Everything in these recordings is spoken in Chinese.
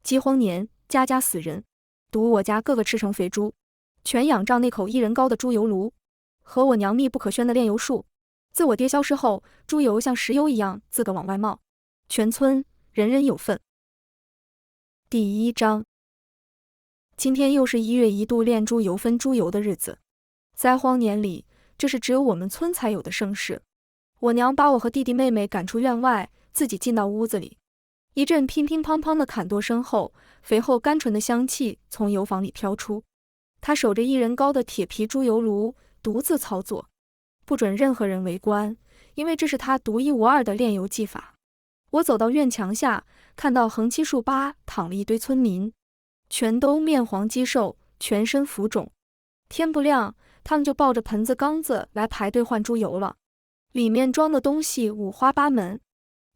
饥荒年，家家死人，独我家个个吃成肥猪，全仰仗那口1人高的猪油炉和我娘密不可宣的炼油术。自我爹消失后，猪油像石油一样自个往外冒，全村人人有份。第1章。今天又是1月1度炼猪油分猪油的日子。灾荒年里，这是只有我们村才有的盛事。我娘把我和弟弟妹妹赶出院外，自己进到屋子里。一阵乒乒乓乓的砍剁声后，肥厚甘醇的香气从油坊里飘出。她守着1人高的铁皮猪油炉，独自操作，不准任何人围观，因为这是她独一无二的炼油技法。我走到院墙下，看到横七竖八躺了一堆村民，全都面黄肌瘦，全身浮肿。天不亮，他们就抱着盆子缸子来排队换猪油了。里面装的东西五花八门，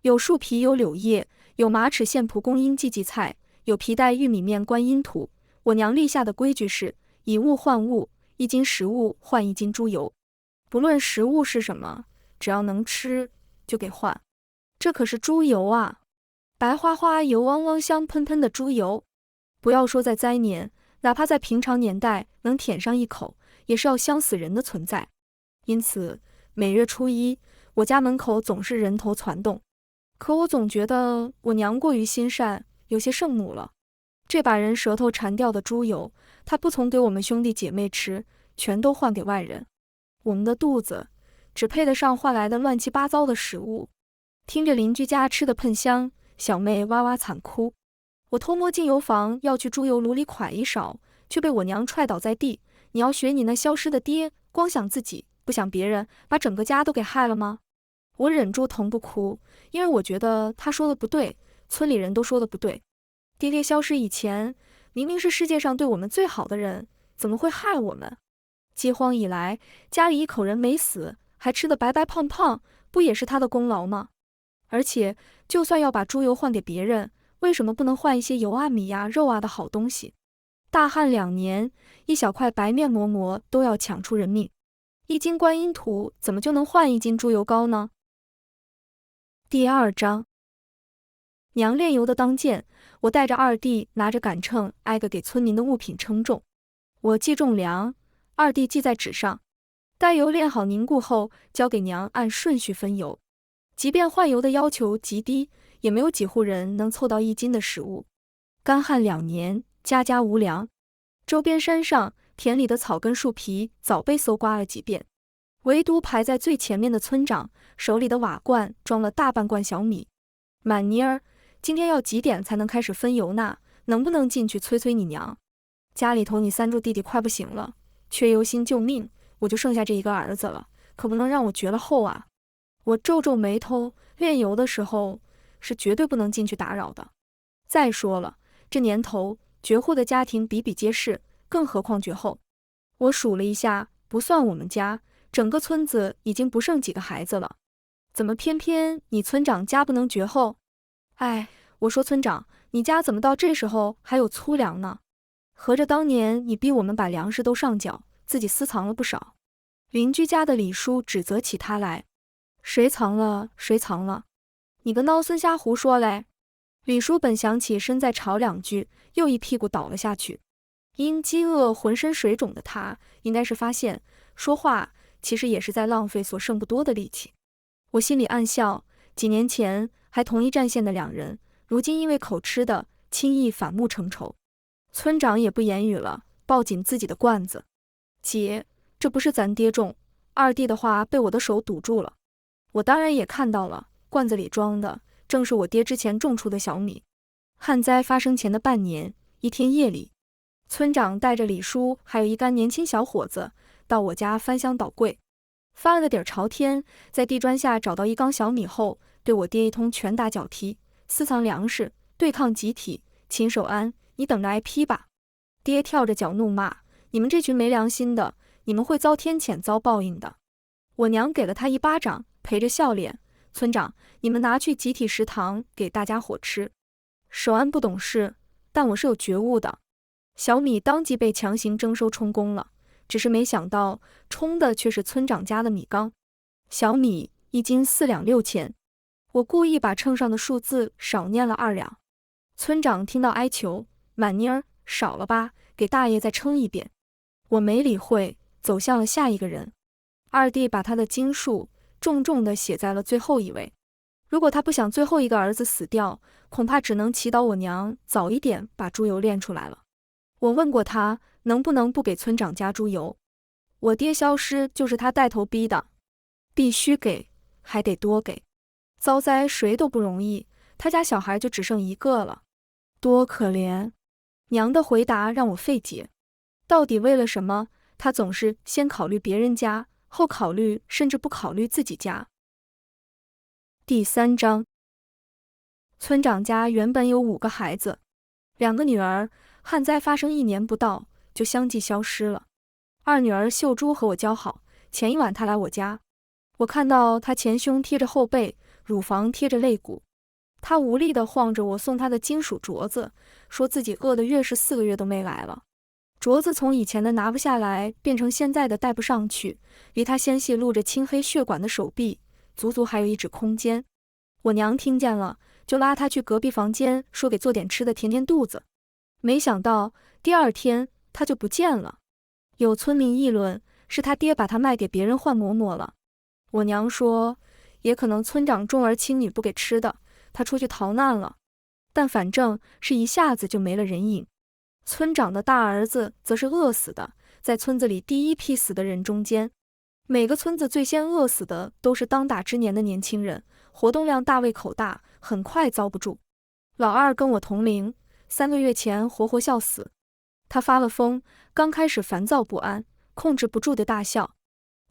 有树皮，有柳叶，有马齿苋蒲公英荠荠菜，有皮带玉米面观音土。我娘立下的规矩是以物换物，1斤食物换1斤猪油，不论食物是什么，只要能吃就给换。这可是猪油啊，白花花油汪汪香喷喷的猪油，不要说在灾年，哪怕在平常年代，能舔上一口也是要香死人的存在。因此每月初1，我家门口总是人头攒动。可我总觉得我娘过于心善，有些圣母了。这把人舌头馋掉的猪油，她不从给我们兄弟姐妹吃，全都换给外人。我们的肚子只配得上换来的乱七八糟的食物。听着邻居家吃的喷香，小妹哇哇惨哭。我偷摸进油房要去猪油炉里㧟一勺，却被我娘踹倒在地。你要学你那消失的爹，光想自己不想别人，把整个家都给害了吗？我忍住疼不哭，因为我觉得他说的不对，村里人都说的不对。爹消失以前，明明是世界上对我们最好的人，怎么会害我们？饥荒以来，家里一口人没死，还吃得白白胖胖，不也是他的功劳吗？而且就算要把猪油换给别人，为什么不能换一些油啊、米啊、肉啊的好东西？大旱2年，一小块白面馍馍都要抢出人命，1斤观音土怎么就能换1斤猪油膏呢？第2章。娘炼油的当间，我带着二弟拿着杆秤，挨个给村民的物品称重。我记重量，二弟记在纸上。待油炼好凝固后，交给娘按顺序分油。即便换油的要求极低，也没有几户人能凑到1斤的食物。干旱2年，家家无粮。周边山上、田里的草根树皮早被搜刮了几遍，唯独排在最前面的村长手里的瓦罐装了大半罐小米。满妮儿，今天要几点才能开始分油呢？能不能进去催催你娘？家里头你3柱弟弟快不行了，缺油心救命，我就剩下这一个儿子了，可不能让我绝了后啊！我皱皱眉头，炼油的时候是绝对不能进去打扰的。再说了，这年头绝户的家庭比比皆是，更何况绝后。我数了一下，不算我们家，整个村子已经不剩几个孩子了。怎么偏偏你村长家不能绝后？哎，我说村长，你家怎么到这时候还有粗粮呢？合着当年你逼我们把粮食都上缴，自己私藏了不少。邻居家的李叔指责起他来，谁藏了谁藏了，你个孬孙瞎胡说嘞！李叔本想起身再吵2句，又一屁股倒了下去。因饥饿浑身水肿的他，应该是发现说话其实也是在浪费所剩不多的力气。我心里暗笑，几年前还同一战线的2人，如今因为口吃的轻易反目成仇。村长也不言语了，抱紧自己的罐子。姐，这不是咱爹种，二弟的话被我的手堵住了。我当然也看到了，罐子里装的正是我爹之前种出的小米。旱灾发生前的半年，一天夜里，村长带着李叔还有一干年轻小伙子到我家翻箱倒柜，翻了个底儿朝天，在地砖下找到1缸小米后，对我爹一通拳打脚踢，私藏粮食，对抗集体，秦守安，你等着挨批吧！爹跳着脚怒骂，你们这群没良心的，你们会遭天谴遭报应的。我娘给了他1巴掌，陪着笑脸，村长，你们拿去集体食堂给大家伙吃。守安不懂事，但我是有觉悟的。小米当即被强行征收充公了，只是没想到充的却是村长家的米缸。小米1斤4两6钱，我故意把秤上的数字少念了2两。村长听到哀求，满妮儿，少了吧，给大爷再称一遍。我没理会，走向了下一个人。二弟把他的经术重重地写在了最后一位。如果他不想最后一个儿子死掉，恐怕只能祈祷我娘早一点把猪油炼出来了。我问过他，能不能不给村长加猪油？我爹消失就是他带头逼的，必须给，还得多给。遭灾谁都不容易，他家小孩就只剩一个了，多可怜。娘的回答让我费解，到底为了什么？他总是先考虑别人家，后考虑甚至不考虑自己家。第3章，村长家原本有5个孩子，2个女儿，旱灾发生1年不到就相继消失了。二女儿秀珠和我交好，前一晚她来我家，我看到她前胸贴着后背，乳房贴着肋骨，她无力地晃着我送她的金属镯子，说自己饿得越是4个月都没来了。镯子从以前的拿不下来变成现在的戴不上去，离她纤细露着青黑血管的手臂足足还有1指空间。我娘听见了，就拉她去隔壁房间，说给做点吃的填填肚子。没想到第2天她就不见了。有村民议论是他爹把她卖给别人换嬷嬷了。我娘说，也可能村长重儿轻女不给吃的，她出去逃难了。但反正是一下子就没了人影。村长的大儿子则是饿死的，在村子里第一批死的人中间。每个村子最先饿死的都是当打之年的年轻人，活动量大，胃口大，很快遭不住。老二跟我同龄，3个月前活活笑死。他发了疯，刚开始烦躁不安，控制不住的大笑，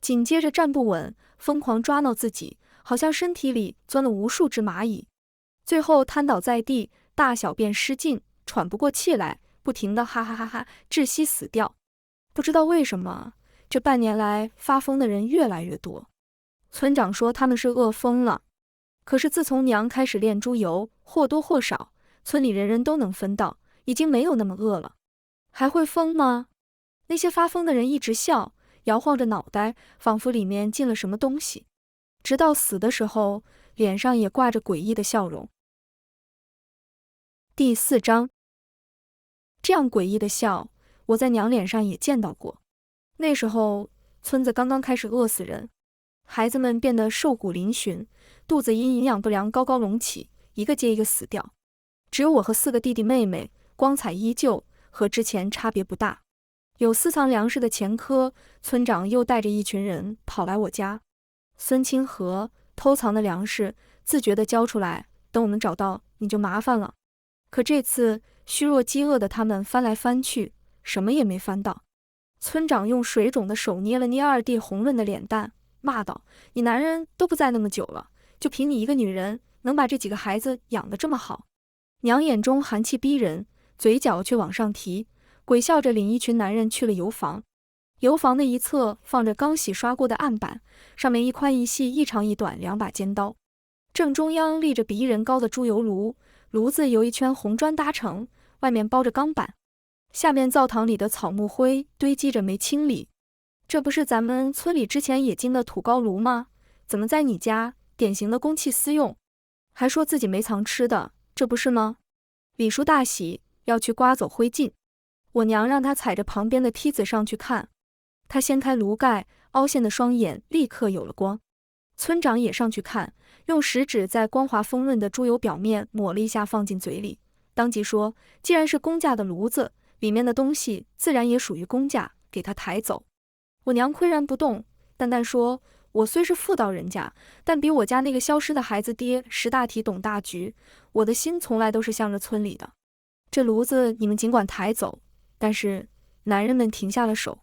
紧接着站不稳，疯狂抓挠自己，好像身体里钻了无数只蚂蚁，最后瘫倒在地，大小便失禁，喘不过气来，不停的哈哈哈哈，窒息死掉。不知道为什么，这半年来发疯的人越来越多。村长说他们是饿疯了，可是自从娘开始炼猪油，或多或少，村里人人都能分到，已经没有那么饿了。还会疯吗？那些发疯的人一直笑，摇晃着脑袋，仿佛里面进了什么东西，直到死的时候，脸上也挂着诡异的笑容。第4章，这样诡异的笑，我在娘脸上也见到过。那时候，村子刚刚开始饿死人，孩子们变得瘦骨嶙峋，肚子因营养不良高高隆起，一个接一个死掉。只有我和4个弟弟妹妹，光彩依旧，和之前差别不大。有私藏粮食的前科，村长又带着一群人跑来我家。孙清河偷藏的粮食，自觉地交出来，等我们找到你就麻烦了。可这次虚弱饥饿的他们翻来翻去，什么也没翻到。村长用水肿的手捏了捏二弟红润的脸蛋，骂道：“你男人都不在那么久了，就凭你一个女人，能把这几个孩子养得这么好？”娘眼中寒气逼人，嘴角却往上提，鬼笑着领一群男人去了油房。油房的一侧放着刚洗刷过的案板，上面一宽一细，一长一短2把尖刀。正中央立着比1人高的猪油炉，炉子由一圈红砖搭成，外面包着钢板。下面灶堂里的草木灰堆积着没清理。这不是咱们村里之前冶金的土高炉吗？怎么在你家典型的公器私用？还说自己没藏吃的，这不是吗？李叔大喜，要去刮走灰烬。我娘让他踩着旁边的梯子上去看。他掀开炉盖，凹陷的双眼立刻有了光。村长也上去看，用食指在光滑丰润的猪油表面抹了一下，放进嘴里，当即说：“既然是公家的炉子，里面的东西自然也属于公家，给他抬走。”我娘岿然不动，淡淡说：“我虽是妇道人家，但比我家那个消失的孩子爹识大体懂大局，我的心从来都是向着村里的。这炉子你们尽管抬走，但是……”男人们停下了手。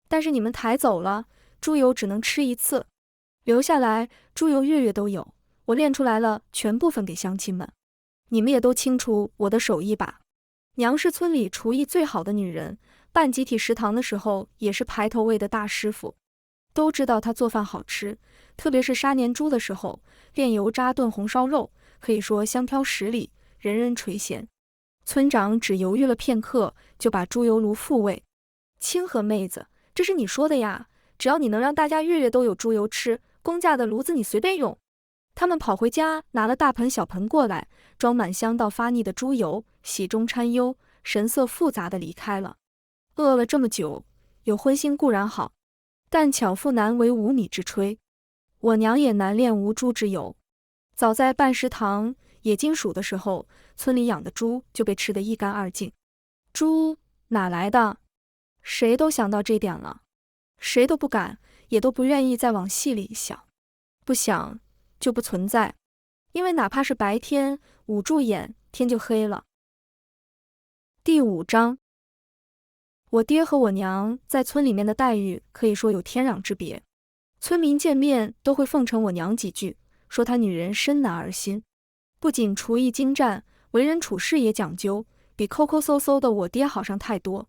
但是你们抬走了，猪油只能吃1次，留下来猪油月月都有，我炼出来了，全部分给乡亲们。你们也都清楚我的手艺吧？娘是村里厨艺最好的女人，办集体食堂的时候也是排头位的大师傅，都知道她做饭好吃，特别是杀年猪的时候，炼油渣炖红烧肉，可以说香飘10里，人人垂涎。村长只犹豫了片刻，就把猪油炉复位。清河妹子，这是你说的呀，只要你能让大家月月都有猪油吃，公家的炉子你随便用。他们跑回家，拿了大盆小盆过来，装满香到发腻的猪油，喜中掺忧，神色复杂地离开了。饿了这么久，有荤腥固然好，但巧妇难为无米之炊，我娘也难炼无猪之有。早在办食堂冶金属的时候，村里养的猪就被吃得一干二净。猪哪来的？谁都想到这点了，谁都不敢，也都不愿意再往细里想。不想就不存在，因为哪怕是白天，捂住眼，天就黑了。第5章，我爹和我娘在村里面的待遇可以说有天壤之别。村民见面都会奉承我娘几句，说她女人深男儿心，不仅厨艺精湛，为人处事也讲究，比抠抠搜搜的我爹好上太多。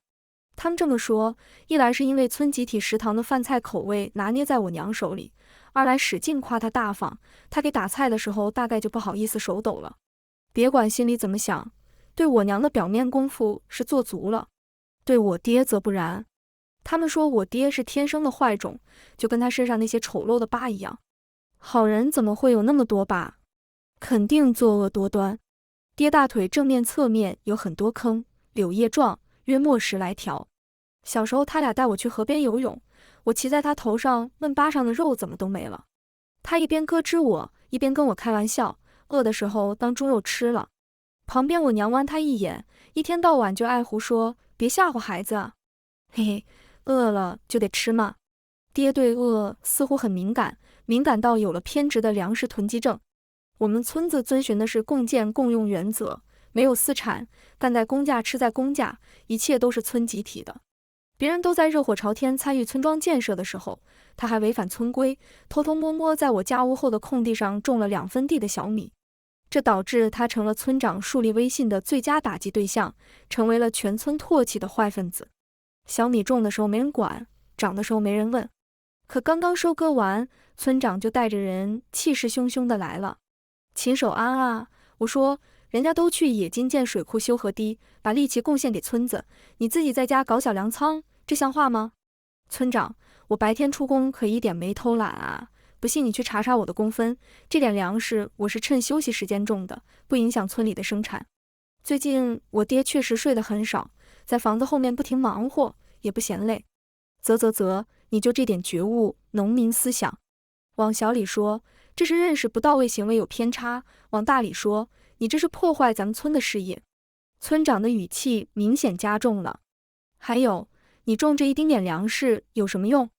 他们这么说，一来是因为村集体食堂的饭菜口味拿捏在我娘手里，二来使劲夸她大方，她给打菜的时候大概就不好意思手抖了。别管心里怎么想，对我娘的表面功夫是做足了，对我爹则不然。他们说我爹是天生的坏种，就跟他身上那些丑陋的疤一样。好人怎么会有那么多疤？肯定作恶多端。爹大腿正面侧面有很多坑，柳叶状，约莫10来条。小时候他俩带我去河边游泳，我骑在他头上问疤上的肉怎么都没了。他一边咯吱我，一边跟我开玩笑，饿的时候当猪肉吃了。旁边我娘剜他一眼，一天到晚就爱胡说，别吓唬孩子啊。嘿嘿，饿了就得吃嘛。爹对饿似乎很敏感，敏感到有了偏执的粮食囤积症。我们村子遵循的是共建共用原则，没有私产，干在公家吃在公家，一切都是村集体的。别人都在热火朝天参与村庄建设的时候，他还违反村规，偷偷摸摸在我家屋后的空地上种了2分地的小米。这导致他成了村长树立威信的最佳打击对象，成为了全村唾弃的坏分子。小米种的时候没人管，长的时候没人问，可刚刚收割完，村长就带着人气势汹汹的来了。秦守安啊，我说人家都去冶金建水库修河堤，把力气贡献给村子，你自己在家搞小粮仓，这像话吗？村长，我白天出工可一点没偷懒啊，不信你去查查我的工分，这点粮食我是趁休息时间种的，不影响村里的生产。最近我爹确实睡得很少，在房子后面不停忙活，也不嫌累。啧，你就这点觉悟，农民思想。往小里说，这是认识不到位，行为有偏差；往大里说，你这是破坏咱们村的事业。村长的语气明显加重了。还有，你种这一丁点粮食有什么用？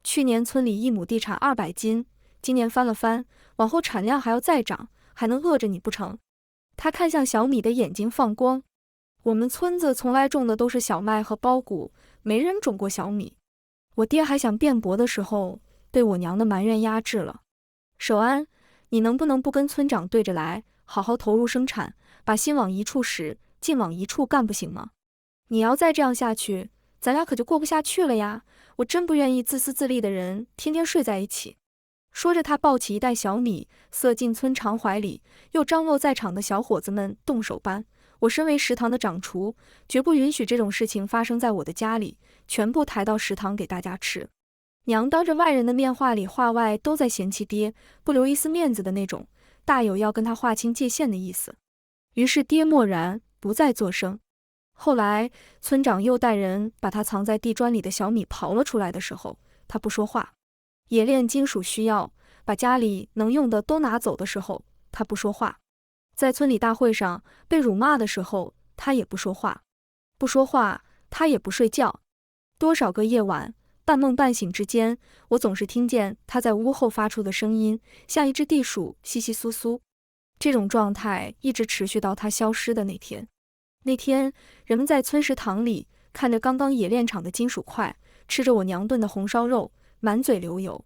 去年村里1亩地产200斤，今年翻了翻，往后产量还要再涨，还能饿着你不成？他看向小米的眼睛放光。我们村子从来种的都是小麦和苞谷，没人种过小米。我爹还想辩驳的时候，被我娘的埋怨压制了。守安，你能不能不跟村长对着来，好好投入生产，把心往一处使，劲往一处干，不行吗？你要再这样下去，咱俩可就过不下去了呀！我真不愿意自私自利的人天天睡在一起。说着，他抱起一袋小米，塞进村长怀里，又张罗在场的小伙子们动手搬。我身为食堂的掌厨，绝不允许这种事情发生在我的家里，全部抬到食堂给大家吃。娘当着外人的面，话里话外都在嫌弃爹，不留一丝面子的那种，大有要跟他划清界限的意思。于是爹默然，不再作声。后来村长又带人把他藏在地砖里的小米刨了出来的时候，他不说话。冶炼金属需要，把家里能用的都拿走的时候，他不说话。在村里大会上被辱骂的时候，他也不说话。不说话，他也不睡觉。多少个夜晚，半梦半醒之间，我总是听见他在屋后发出的声音，像一只地鼠窸窸窣窣。这种状态一直持续到他消失的那天。那天，人们在村食堂里看着刚刚冶炼厂的金属块，吃着我娘炖的红烧肉，满嘴流油。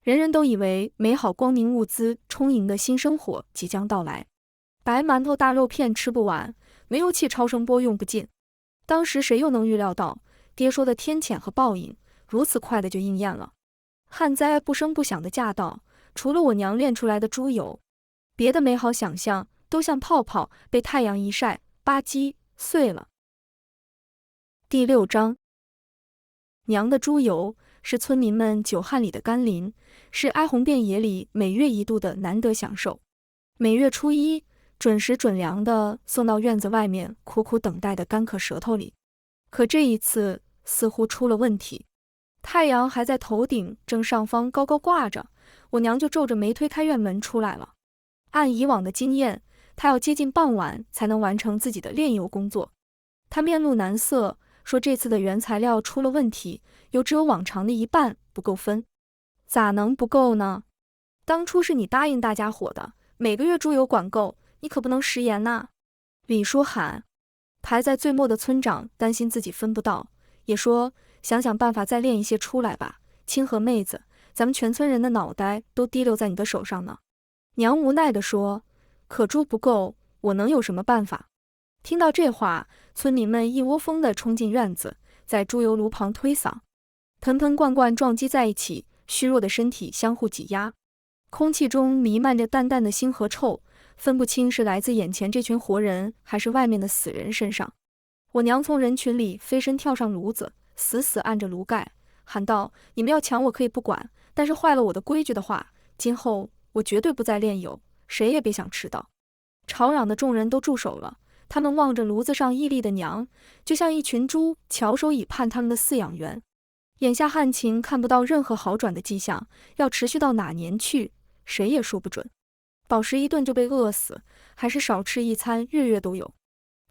人人都以为美好光明物资充盈的新生活即将到来。白馒头大肉片吃不完，煤油气超声波用不尽。当时谁又能预料到爹说的天谴和报应如此快的就应验了？旱灾不声不响的驾到，除了我娘炼出来的猪油，别的美好想象都像泡泡被太阳一晒，吧唧碎了。第6章，娘的猪油是村民们久旱里的甘霖，是哀鸿遍野里每月一度的难得享受。每月初一，准时准粮的送到院子外面苦苦等待的干渴舌头里。可这一次似乎出了问题。太阳还在头顶正上方高高挂着，我娘就皱着眉推开院门出来了。按以往的经验，她要接近傍晚才能完成自己的炼油工作。她面露难色，说这次的原材料出了问题，油只有往常的一半，不够分。咋能不够呢？当初是你答应大家伙的，每个月猪油管够，你可不能食言呐。李叔喊。排在最末的村长担心自己分不到，也说想想办法再炼一些出来吧。清河妹子，咱们全村人的脑袋都滴溜在你的手上呢。娘无奈地说，可猪不够，我能有什么办法？听到这话，村民们一窝蜂地冲进院子，在猪油炉旁推搡，盆盆罐罐撞击在一起，虚弱的身体相互挤压，空气中弥漫着淡淡的腥和臭，分不清是来自眼前这群活人，还是外面的死人身上。我娘从人群里飞身跳上炉子，死死按着炉盖，喊道：“你们要抢我可以不管，但是坏了我的规矩的话，今后我绝对不再炼油，谁也别想吃到。”吵嚷的众人都住手了，他们望着炉子上屹立的娘，就像一群猪翘首以盼他们的饲养员。眼下旱情看不到任何好转的迹象，要持续到哪年去，谁也说不准。饱食一顿就被饿死，还是少吃一餐，月月都有。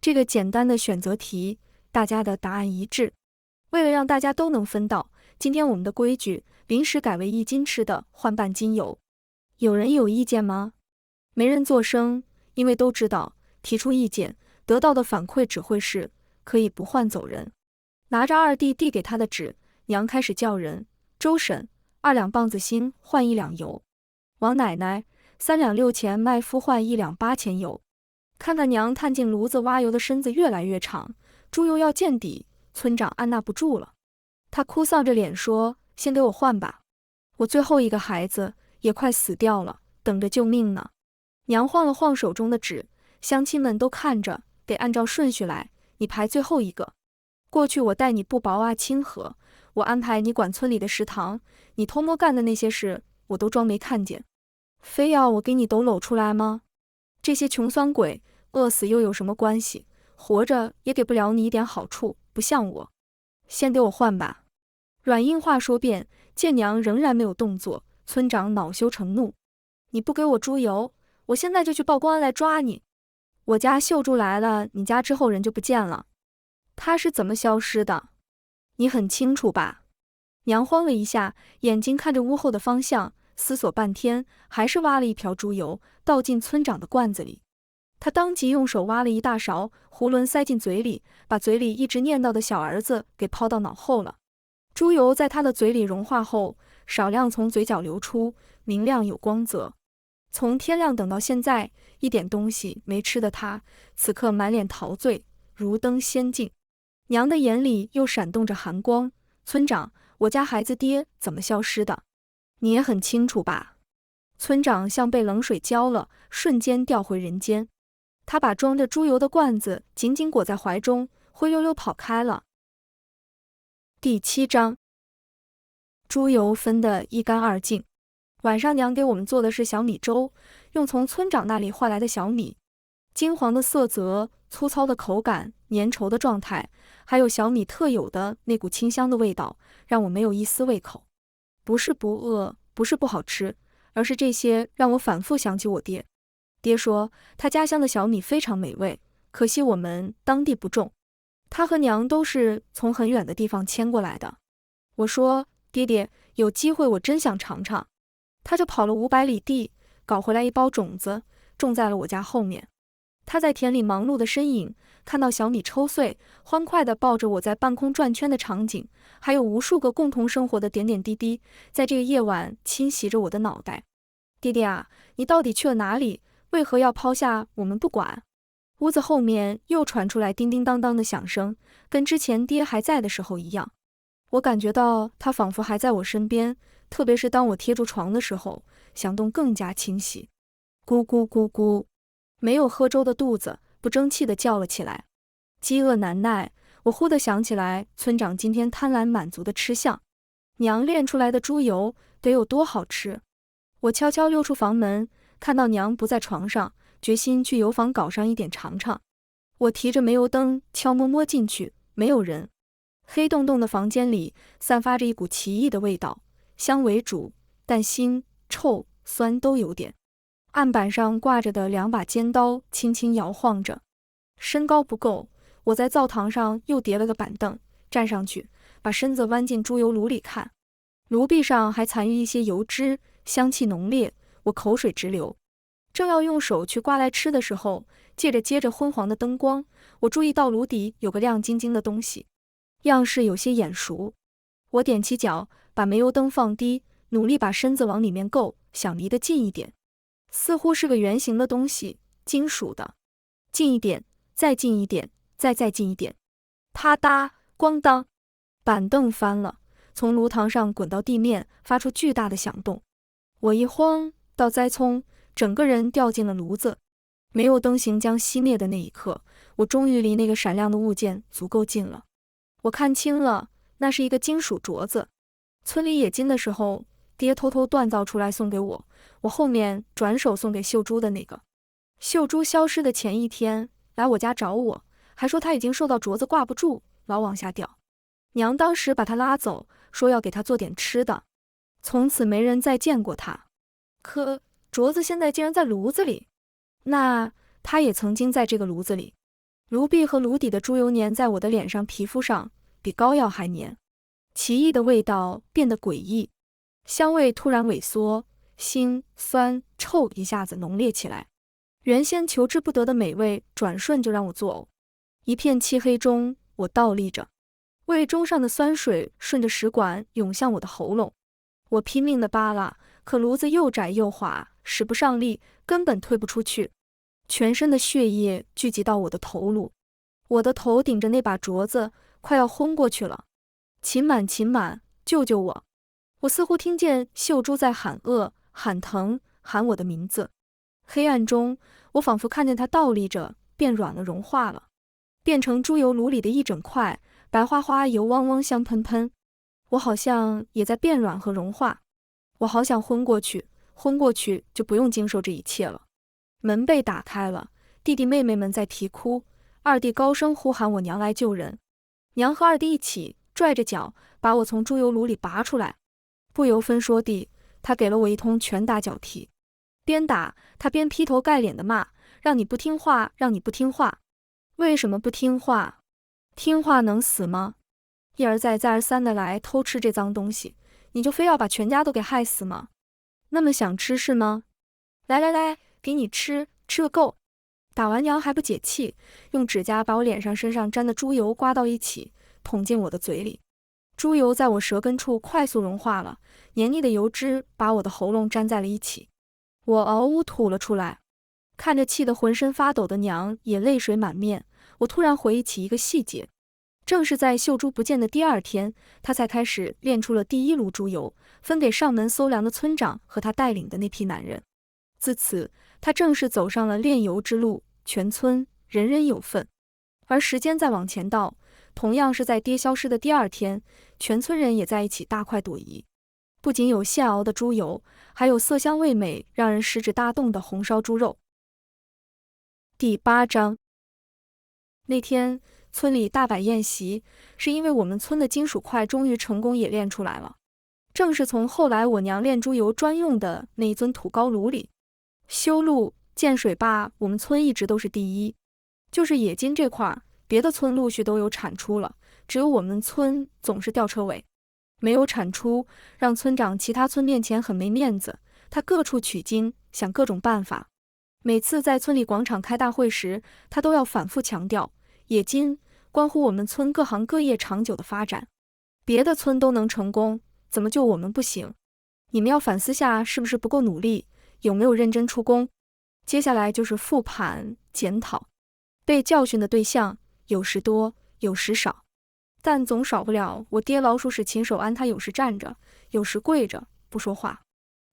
这个简单的选择题，大家的答案一致。为了让大家都能分到，今天我们的规矩临时改为1斤吃的换半斤油。有人有意见吗？没人作声，因为都知道提出意见得到的反馈只会是可以不换走人。拿着二弟递给他的纸，娘开始叫人：周婶，2两棒子芯换1两油；王奶奶，3两6钱麦麸换1两8钱油。看看娘探进炉子挖油的身子越来越长，猪油要见底，村长按捺不住了。他哭丧着脸说：“先给我换吧，我最后一个孩子也快死掉了，等着救命呢。”娘晃了晃手中的纸，乡亲们都看着，得按照顺序来，你排最后一个。过去我带你不薄啊清河，我安排你管村里的食堂，你偷摸干的那些事，我都装没看见。非要我给你都搂出来吗？这些穷酸鬼，饿死又有什么关系？活着也给不了你一点好处，不像我。先给我换吧。软硬话说遍，见娘仍然没有动作，村长恼羞成怒：你不给我猪油，我现在就去报公安来抓你。我家秀珠来了，你家之后人就不见了。他是怎么消失的？你很清楚吧？娘慌了一下，眼睛看着屋后的方向，思索半天，还是挖了一瓢猪油，倒进村长的罐子里。他当即用手挖了一大勺，囫囵塞进嘴里，把嘴里一直念叨的小儿子给抛到脑后了。猪油在他的嘴里融化后，少量从嘴角流出，明亮有光泽。从天亮等到现在，一点东西没吃的他，此刻满脸陶醉，如登仙境。娘的眼里又闪动着寒光：村长，我家孩子爹怎么消失的？你也很清楚吧？村长像被冷水浇了，瞬间掉回人间。他把装着猪油的罐子紧紧裹在怀中，灰溜溜跑开了。第7章，猪油分得一干二净。晚上娘给我们做的是小米粥，用从村长那里换来的小米，金黄的色泽，粗糙的口感，粘稠的状态，还有小米特有的那股清香的味道，让我没有一丝胃口。不是不饿，不是不好吃，而是这些让我反复想起我爹。爹说他家乡的小米非常美味，可惜我们当地不种。他和娘都是从很远的地方迁过来的。我说爹爹，有机会我真想尝尝。他就跑了500里地，搞回来一包种子，种在了我家后面。他在田里忙碌的身影，看到小米抽穗，欢快地抱着我在半空转圈的场景，还有无数个共同生活的点点滴滴，在这个夜晚侵袭着我的脑袋。爹爹啊，你到底去了哪里？为何要抛下我们不管？屋子后面又传出来叮叮当当的响声，跟之前爹还在的时候一样。我感觉到他仿佛还在我身边，特别是当我贴住床的时候，响动更加清晰。咕咕咕咕，没有喝粥的肚子不争气地叫了起来。饥饿难耐，我忽地想起来村长今天贪婪满足的吃相。娘炼出来的猪油得有多好吃？我悄悄溜出房门，看到娘不在床上，决心去油坊搞上一点尝尝。我提着煤油灯悄摸摸进去，没有人。黑洞洞的房间里散发着一股奇异的味道，香为主，但腥、臭、酸都有点。案板上挂着的2把尖刀轻轻摇晃着。身高不够，我在灶堂上又叠了个板凳，站上去，把身子弯进猪油炉里看。炉壁上还残余一些油脂，香气浓烈，我口水直流。正要用手去刮来吃的时候，借着接着昏黄的灯光，我注意到炉底有个亮晶晶的东西，样式有些眼熟。我踮起脚，把煤油灯放低，努力把身子往里面够，想离得近一点。似乎是个圆形的东西，金属的。近一点，再近一点，再近一点。啪嗒，咣当，板凳翻了，从炉膛上滚到地面，发出巨大的响动。我一慌，倒栽葱，整个人掉进了炉子。煤油灯行将熄灭的那一刻，我终于离那个闪亮的物件足够近了。我看清了，那是一个金属镯子。村里冶金的时候，爹偷偷锻造出来送给我，我后面转手送给秀珠的那个。秀珠消失的前一天来我家找我，还说她已经受到镯子挂不住，老往下掉。娘当时把她拉走，说要给她做点吃的。从此没人再见过她。可镯子现在竟然在炉子里，那她也曾经在这个炉子里。炉壁和炉底的猪油粘在我的脸上、皮肤上，比膏药还粘。奇异的味道变得诡异，香味突然萎缩，腥、酸、臭一下子浓烈起来。原先求之不得的美味，转瞬就让我作呕。一片漆黑中，我倒立着，胃中上的酸水顺着食管涌向我的喉咙。我拼命地扒拉，可炉子又窄又滑，使不上力，根本推不出去。全身的血液聚集到我的头颅，我的头顶着那把镯子，快要昏过去了。秦满，秦满，救救我！我似乎听见秀珠在喊饿、喊疼、喊我的名字。黑暗中，我仿佛看见她倒立着，变软了，融化了，变成猪油炉里的一整块，白花花、油汪汪、香喷喷。我好像也在变软和融化。我好想昏过去，昏过去就不用经受这一切了。门被打开了，弟弟妹妹们在啼哭，二弟高声呼喊我娘来救人。娘和二弟一起拽着脚把我从猪油炉里拔出来，不由分说地，他给了我一通拳打脚踢。边打他边劈头盖脸地骂：让你不听话，让你不听话！为什么不听话？听话能死吗？一而再再而三地来偷吃这脏东西，你就非要把全家都给害死吗？那么想吃是吗？来来来，给你吃，吃个够！打完娘还不解气，用指甲把我脸上身上沾的猪油刮到一起，捅进我的嘴里。猪油在我舌根处快速融化了，黏腻的油脂把我的喉咙粘在了一起。我嗷呜吐了出来。看着气得浑身发抖的娘也泪水满面，我突然回忆起一个细节，正是在秀珠不见的第2天，她才开始炼出了第1炉猪油，分给上门搜粮的村长和他带领的那批男人。自此，她正式走上了炼油之路，全村人人有份。而时间再往前倒，同样是在爹消失的第2天，全村人也在一起大快朵颐。不仅有现熬的猪油，还有色香味美、让人食指大动的红烧猪肉。第8章。那天村里大摆宴席，是因为我们村的金属块终于成功冶炼出来了，正是从后来我娘炼猪油专用的那一尊土高炉里。修路、建水坝，我们村一直都是第一。就是冶金这块，别的村陆续都有产出了，只有我们村总是吊车尾，没有产出，让村长其他村面前很没面子。他各处取经，想各种办法。每次在村里广场开大会时，他都要反复强调，冶金关乎我们村各行各业长久的发展。别的村都能成功，怎么就我们不行？你们要反思下是不是不够努力，有没有认真出工？接下来就是复盘检讨。被教训的对象有时多，有时少，但总少不了我爹老鼠屎秦守安，他有时站着，有时跪着不说话。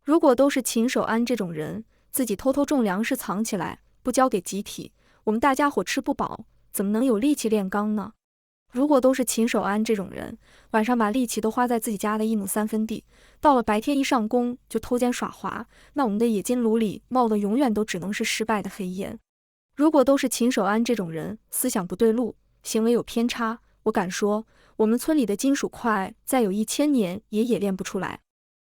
如果都是秦守安这种人，自己偷偷种粮食藏起来，不交给集体，我们大家伙吃不饱，怎么能有力气炼钢呢？如果都是秦守安这种人，晚上把力气都花在自己家的1亩3分地，到了白天一上工就偷奸耍滑，那我们的冶金炉里冒的永远都只能是失败的黑烟。如果都是秦守安这种人，思想不对路，行为有偏差，我敢说，我们村里的金属块再有1000年也冶炼不出来。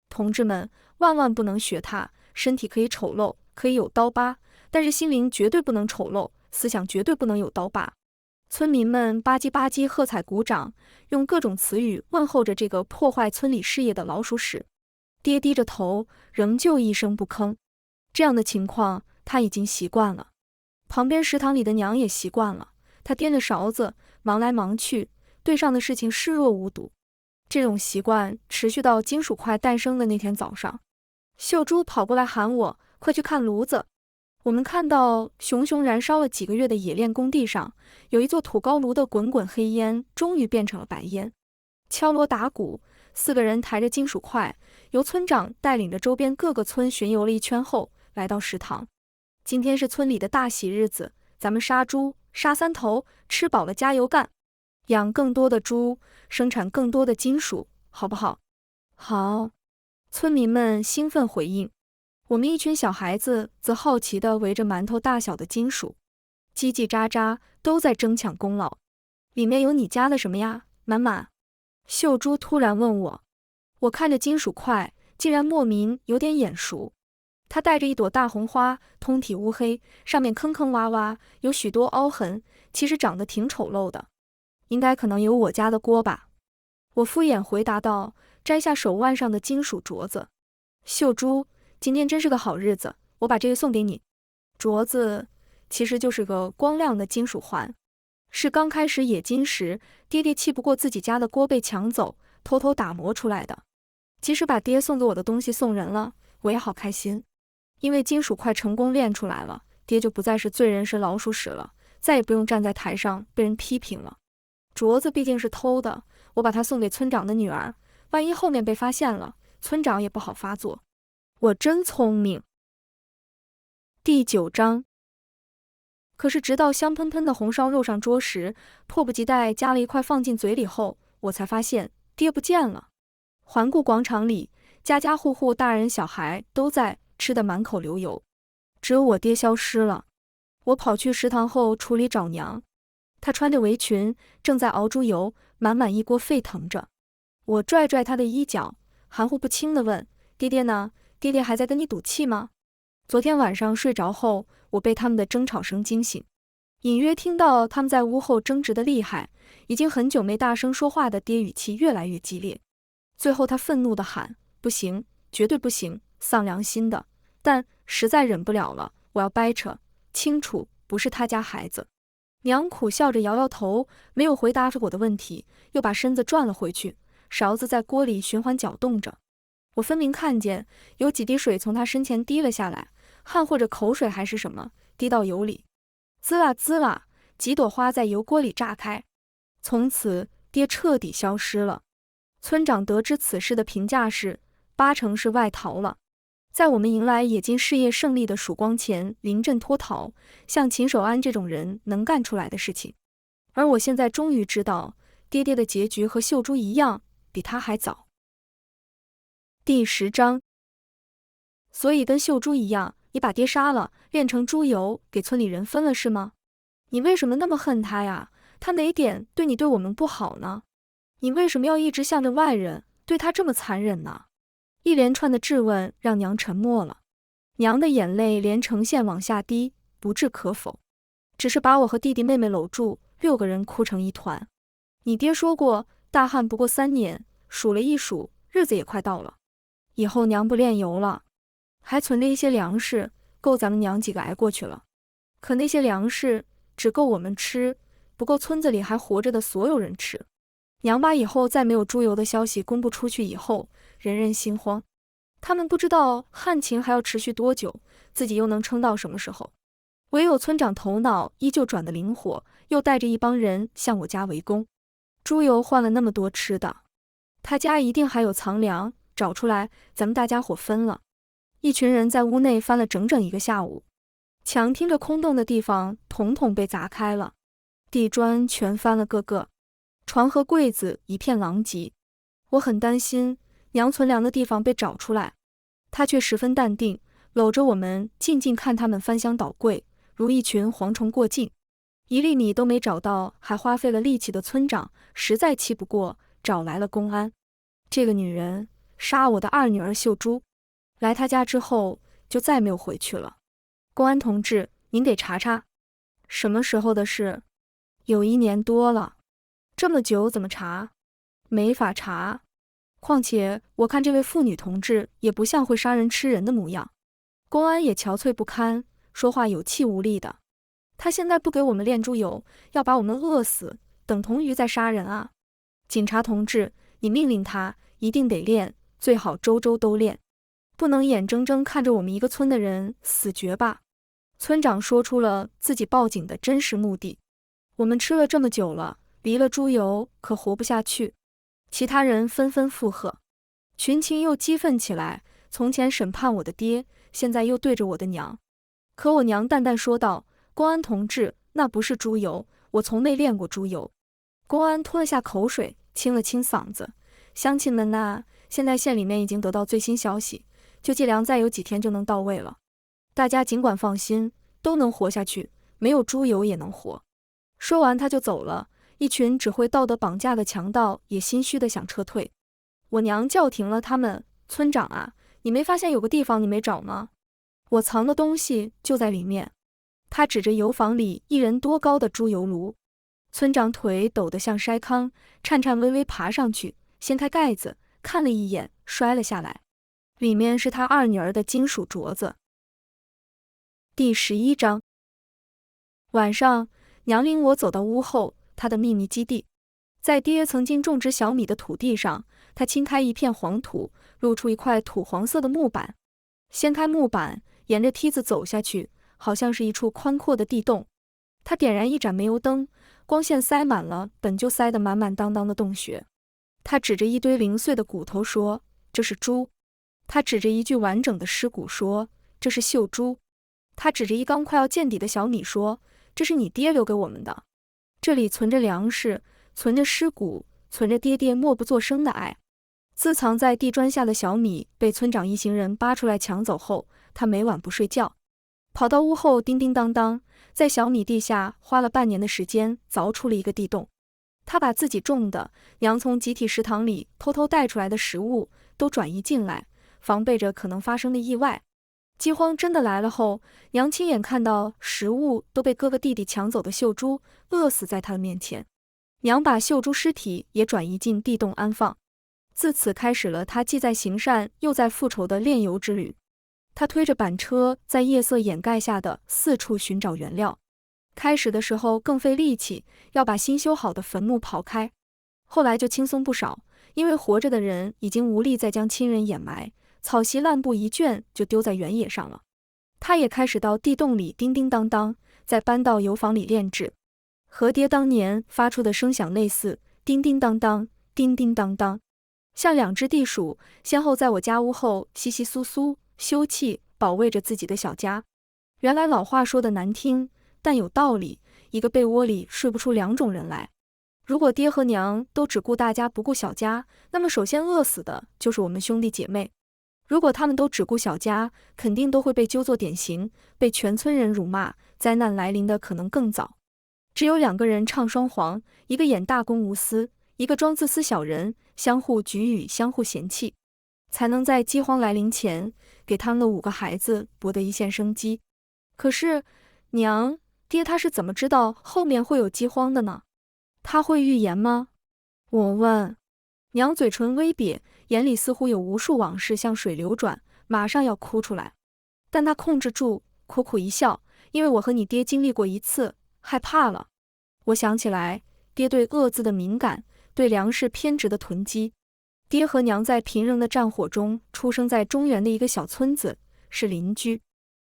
同志们，万万不能学他，身体可以丑陋，可以有刀疤，但是心灵绝对不能丑陋，思想绝对不能有刀疤。村民们吧唧吧唧喝彩鼓掌，用各种词语问候着这个破坏村里事业的老鼠屎。爹低着头，仍旧一声不吭。这样的情况他已经习惯了。旁边食堂里的娘也习惯了，她掂着勺子忙来忙去，对上的事情视若无睹。这种习惯持续到金属块诞生的那天早上，秀珠跑过来喊我，快去看炉子。我们看到熊熊燃烧了几个月的冶炼工地上，有一座土高炉的滚滚黑烟终于变成了白烟。敲锣打鼓，4个人抬着金属块，由村长带领着周边各个村巡游了一圈后，来到食堂。今天是村里的大喜日子，咱们杀猪，杀3头，吃饱了加油干，养更多的猪，生产更多的金属，好不好？好，村民们兴奋回应。我们一群小孩子则好奇地围着馒头大小的金属，叽叽喳喳都在争抢功劳。里面有你家的什么呀，满满？秀珠突然问我。我看着金属块，竟然莫名有点眼熟。它带着一朵大红花，通体乌黑，上面坑坑洼洼，有许多凹痕，其实长得挺丑陋的。可能有我家的锅吧。我敷衍回答道，摘下手腕上的金属镯子。秀珠，今天真是个好日子，我把这个送给你。镯子其实就是个光亮的金属环，是刚开始冶金时，爹爹气不过自己家的锅被抢走，偷偷打磨出来的。即使把爹送给我的东西送人了，我也好开心，因为金属块成功炼出来了，爹就不再是罪人是老鼠屎了，再也不用站在台上被人批评了。镯子毕竟是偷的，我把它送给村长的女儿，万一后面被发现了，村长也不好发作。我真聪明。第9章。可是直到香喷喷的红烧肉上桌时，迫不及待夹了一块放进嘴里后，我才发现爹不见了。环顾广场里，家家户户大人小孩都在吃得满口流油，只有我爹消失了。我跑去食堂后厨里找娘，她穿着围裙，正在熬猪油，满满一锅沸腾着。我拽拽她的衣角，含糊不清地问：爹爹呢？爹爹还在跟你赌气吗？昨天晚上睡着后，我被他们的争吵声惊醒，隐约听到他们在屋后争执得厉害，已经很久没大声说话的爹语气越来越激烈。最后他愤怒地喊：不行，绝对不行，丧良心的！但实在忍不了了，我要掰扯清楚，不是他家孩子。娘苦笑着摇摇头，没有回答我的问题，又把身子转了回去，勺子在锅里循环搅动着。我分明看见有几滴水从他身前滴了下来，汗或者口水还是什么，滴到油里，滋啦滋啦，几朵花在油锅里炸开。从此爹彻底消失了。村长得知此事的评价是，8成是外逃了。在我们迎来冶金事业胜利的曙光前临阵脱逃，像秦守安这种人能干出来的事情。而我现在终于知道，爹爹的结局和秀珠一样，比他还早。第10章。所以跟秀珠一样，你把爹杀了，炼成猪油，给村里人分了是吗？你为什么那么恨他呀？他哪点对你对我们不好呢？你为什么要一直向着外人，对他这么残忍呢？一连串的质问让娘沉默了，娘的眼泪连成线往下滴，不置可否，只是把我和弟弟妹妹搂住，6个人哭成一团。你爹说过，大旱不过3年，数了一数，日子也快到了。以后娘不炼油了，还存着一些粮食，够咱们娘几个挨过去了。可那些粮食只够我们吃，不够村子里还活着的所有人吃。娘把以后再没有猪油的消息公布出去以后，人人心慌。他们不知道旱情还要持续多久，自己又能撑到什么时候。唯有村长头脑依旧转得灵活，又带着一帮人向我家围攻。猪油换了那么多吃的，他家一定还有藏粮，找出来，咱们大家伙分了。一群人在屋内翻了整整1个下午，墙听着空洞的地方统统被砸开了，地砖全翻了个个。床和柜子一片狼藉。我很担心娘存粮的地方被找出来，她却十分淡定，搂着我们静静看他们翻箱倒柜，如一群蝗虫过境。1粒米都没找到，还花费了力气的村长实在气不过，找来了公安。这个女人杀我的2女儿秀珠，来她家之后就再没有回去了。公安同志，您得查查。什么时候的事？有1年多了。这么久怎么查？没法查。况且我看这位妇女同志也不像会杀人吃人的模样。公安也憔悴不堪，说话有气无力的。他现在不给我们炼猪油，要把我们饿死，等同于在杀人啊！警察同志，你命令他一定得炼，最好周周都炼，不能眼睁睁看着我们一个村的人死绝吧。村长说出了自己报警的真实目的。我们吃了这么久了，离了猪油可活不下去。其他人纷纷附和，群情又激愤起来。从前审判我的爹，现在又对着我的娘。可我娘淡淡说道：公安同志，那不是猪油，我从没炼过猪油。公安吞了下口水，清了清嗓子：乡亲们呐，现在县里面已经得到最新消息，救济粮再有几天就能到位了，大家尽管放心，都能活下去，没有猪油也能活。说完他就走了。一群只会道德绑架的强盗也心虚的想撤退。我娘叫停了他们：村长啊，你没发现有个地方你没找吗？我藏的东西就在里面。他指着油房里1人多高的猪油炉。村长腿抖得像筛糠，颤颤巍巍爬上去，掀开盖子，看了一眼，摔了下来。里面是他2女儿的金属镯子。第11章。晚上，娘领我走到屋后，他的秘密基地。在爹曾经种植小米的土地上，他清开一片黄土，露出一块土黄色的木板。掀开木板，沿着梯子走下去，好像是一处宽阔的地洞。他点燃一盏煤油灯，光线塞满了本就塞得满满当当的洞穴。他指着一堆零碎的骨头说：这是猪。他指着一具完整的尸骨说：这是秀珠。他指着一缸快要见底的小米说：这是你爹留给我们的。这里存着粮食，存着尸骨，存着爹爹默不作声的爱。自藏在地砖下的小米被村长一行人扒出来抢走后，他每晚不睡觉，跑到屋后叮叮当当，在小米地下花了半年的时间凿出了一个地洞。他把自己种的、娘从集体食堂里偷偷带出来的食物都转移进来，防备着可能发生的意外。饥荒真的来了后，娘亲眼看到食物都被哥哥弟弟抢走的秀珠饿死在他的面前，娘把秀珠尸体也转移进地洞安放。自此开始了他既在行善又在复仇的炼油之旅。他推着板车在夜色掩盖下的四处寻找原料，开始的时候更费力气，要把新修好的坟墓刨开，后来就轻松不少，因为活着的人已经无力再将亲人掩埋，草席烂布一卷就丢在原野上了。他也开始到地洞里叮叮当当，再搬到油房里炼制，和爹当年发出的声响类似，叮叮当当，叮叮当当，像2只地鼠，先后在我家屋后窸窸窣窣休憩，保卫着自己的小家。原来老话说的难听，但有道理，一个被窝里睡不出2种人来。如果爹和娘都只顾大家不顾小家，那么首先饿死的就是我们兄弟姐妹。如果他们都只顾小家，肯定都会被揪作典型，被全村人辱骂，灾难来临的可能更早。只有2个人唱双簧，一个演大公无私，一个装自私小人，相互给予，相互嫌弃，才能在饥荒来临前给他们的5个孩子博得一线生机。可是娘，爹他是怎么知道后面会有饥荒的呢？他会预言吗？我问。娘嘴唇微瘪，眼里似乎有无数往事像水流转，马上要哭出来。但她控制住，苦苦一笑，因为我和你爹经历过一次，害怕了。我想起来，爹对恶字的敏感，对粮食偏执的囤积。爹和娘在频仍的战火中出生在中原的一个小村子，是邻居。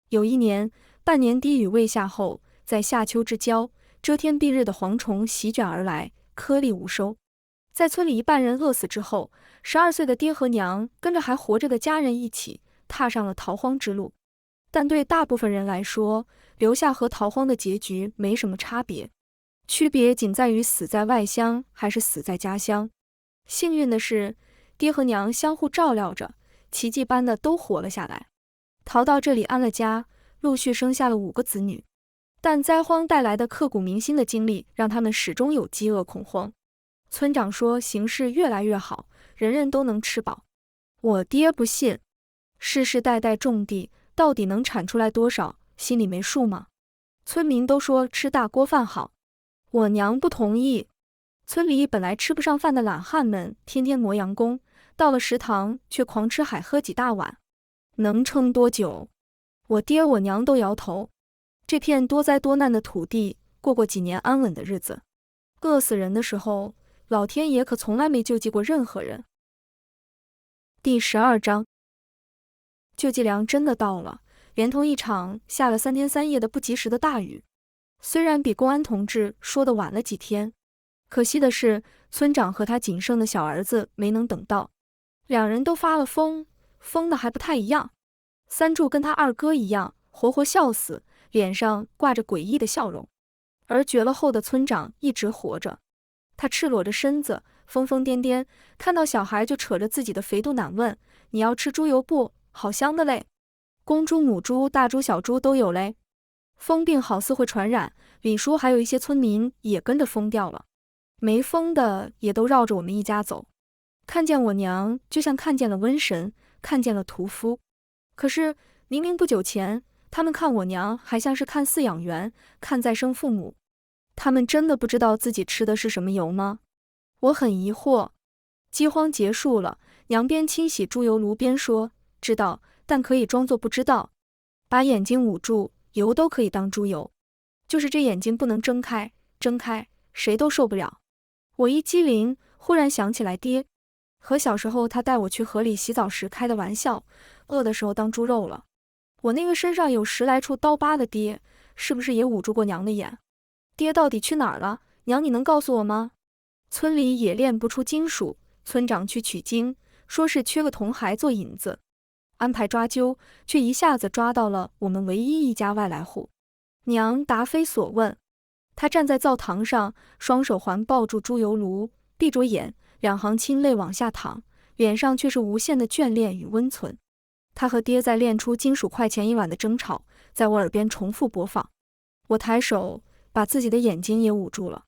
有一年，半年滴雨未下后，在夏秋之交，遮天蔽日的蝗虫席卷而来，颗粒无收。在村里一半人饿死之后，12岁的爹和娘跟着还活着的家人一起踏上了逃荒之路。但对大部分人来说，留下和逃荒的结局没什么差别。区别仅在于死在外乡还是死在家乡。幸运的是，爹和娘相互照料着，奇迹般的都活了下来，逃到这里安了家，陆续生下了5个子女。但灾荒带来的刻骨铭心的经历，让他们始终有饥饿恐慌。村长说形势越来越好，人人都能吃饱。我爹不信，世世代代种地，到底能产出来多少，心里没数吗？村民都说吃大锅饭好，我娘不同意。村里本来吃不上饭的懒汉们，天天磨洋工，到了食堂却狂吃海喝几大碗，能撑多久？我爹我娘都摇头。这片多灾多难的土地，过几年安稳的日子，饿死人的时候，老天爷可从来没救济过任何人。第12章，救济粮真的到了，连同一场下了3天3夜的不及时的大雨。虽然比公安同志说的晚了几天，可惜的是，村长和他仅剩的小儿子没能等到。2人都发了疯，疯的还不太一样。三柱跟他二哥一样，活活笑死，脸上挂着诡异的笑容。而绝了后的村长一直活着，他赤裸着身子，疯疯癫癫，看到小孩就扯着自己的肥肚腩问：“你要吃猪油不？好香的嘞！公猪、母猪、大猪、小猪都有嘞。”疯病好似会传染，李叔还有一些村民也跟着疯掉了。没疯的也都绕着我们一家走，看见我娘就像看见了瘟神，看见了屠夫。可是明明不久前，他们看我娘还像是看饲养员，看再生父母。他们真的不知道自己吃的是什么油吗？我很疑惑。饥荒结束了，娘边清洗猪油炉边说：“知道，但可以装作不知道。把眼睛捂住，油都可以当猪油，就是这眼睛不能睁开，睁开谁都受不了。”我一激灵，忽然想起来爹和小时候他带我去河里洗澡时开的玩笑，饿的时候当猪肉了。我那个身上有10来处刀疤的爹，是不是也捂住过娘的眼？爹到底去哪儿了？娘，你能告诉我吗？村里也炼不出金属，村长去取经，说是缺个铜骸做引子，安排抓阄，却一下子抓到了我们唯一一家外来户。娘答非所问。他站在灶堂上，双手环抱住猪油炉，闭着眼，2行清泪往下淌，脸上却是无限的眷恋与温存。他和爹在炼出金属块钱1碗的争吵，在我耳边重复播放。我抬手把自己的眼睛也捂住了。